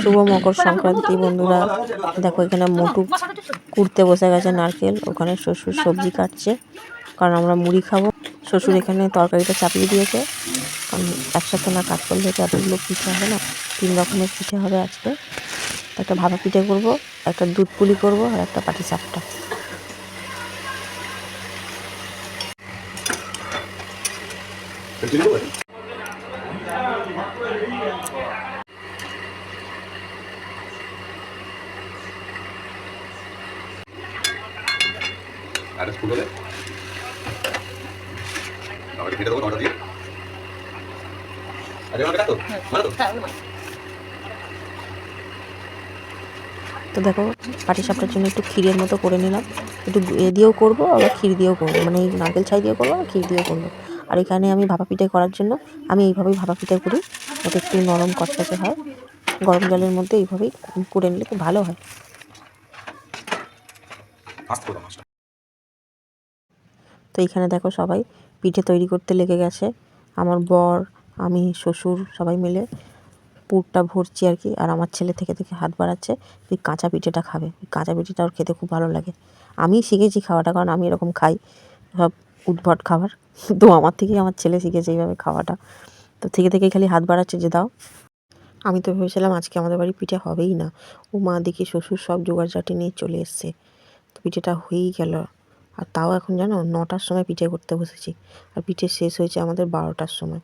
শুভ মকর সংক্রান্তি বন্ধুরা। দেখো এখানে মোটু কুড়তে বসে গেছে নারকেল, ওখানে শ্বশুর সবজি কাটছে কারণ আমরা মুড়ি খাবো। শ্বশুর এখানে তরকারিটা চাপিয়ে দিয়েছে কারণ একসাথে না কাজ করলে তো এতগুলো পিঠে হবে না। 3 রকমের পিঠে হবে আজকে। একটা ভাপা পিঠে করবো, একটা দুধ পুলি করবো আর একটা পাটিসাপটা। ada 10 deh. Kalau kita tahu dia. Ada yang tuh? Mana tuh? তো দেখো পাটিসাপটার জন্য একটু ক্ষীরের মতো করে নিলাম, একটু এ দিয়েও করবো আবার ক্ষীর দিয়েও করবো, মানে এই নারকেল ছাই দিয়েও করবো আর ক্ষীর দিয়েও করবো। আর এখানে আমি ভাপা পিঠে করার জন্য আমি এইভাবেই ভাপা পিঠে করি, ওটা একটু নরম কচকচে হয়। গরম জলের মধ্যে এইভাবেই করে নিলে খুব ভালো হয়। তো এইখানে দেখো সবাই পিঠে তৈরি করতে লেগে গেছে, আমার বর, আমি, শ্বশুর সবাই মিলে পুরটা ভরছি আর কি। আর আমার ছেলে থেকে থেকে হাত বাড়াচ্ছে, তুই কাঁচা পিঠেটা খাবে। কাঁচা পিঠেটা ওর খেতে খুব ভালো লাগে। আমি শিখেছি খাওয়াটা, কারণ আমি এরকম খাই সব উদ্ভট খাবার। তো আমার থেকেই আমার ছেলে শিখেছে এইভাবে খাওয়াটা। তো থেকে থেকেই খালি হাত বাড়াচ্ছে যে দাও। আমি তো ভেবেছিলাম আজকে আমাদের বাড়ি পিঠে হবেই না। ও মা দেখি শ্বশুর সব জোগাড় জাটি নিয়ে চলে এসছে, তো পিঠেটা হয়েই গেল। আর তাও এখন জানো 9টার সময় পিঠে করতে বসেছি, আর পিঠে শেষ হয়েছে আমাদের 12টার সময়।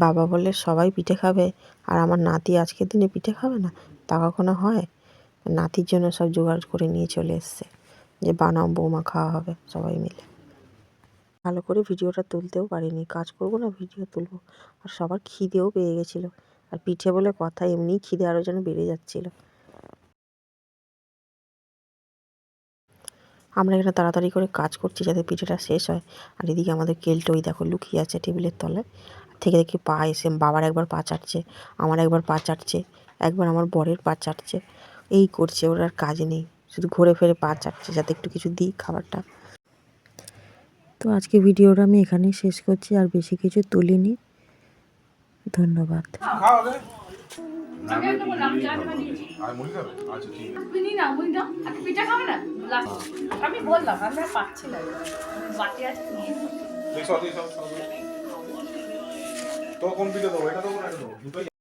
বাবা বললে সবাই পিঠে খাবে আর আমার নাতি আজকের দিনে পিঠে খাবে না, তা কখনো হয়? নাতির জন্য সব জোগাড় করে নিয়ে চলে এসছে যে বানাও বৌমা, খাওয়া হবে সবাই মিলে। ভালো করে ভিডিওটা তুলতেও পারিনি, কাজ করবো না ভিডিও তুলবো, আর সবার খিদেও পেয়ে গেছিলো। আর পিঠে বলে কথা, এমনিই খিদে আরও যেন বেড়ে যাচ্ছিলো। আমরা এখানে তাড়াতাড়ি করে কাজ করছি যাতে পিঠেটা শেষ হয়। আর এদিকে আমাদের কেলটো ওই দেখো লুকিয়ে আছে টেবিলের তলায়, থেকে দেখি পা এসে বাবার একবার পা চাটছে, আমার একবার পা চাটছে, একবার আমার বরের পা চাটছে। এই করছে, ওর আর কাজ নেই, শুধু ঘুরে ফিরে পা চাটছে যাতে একটু কিছু দিই খাবারটা। তো আজকে ভিডিওটা আমি এখানেই শেষ করছি, আর বেশি কিছু তুলিনি। ধন্যবাদ। আমি বললাম আমরা পাচ্ছি না, বাকি আছে তো কোন পিঠে দেবো, এটা দেবো না এটা দেবো?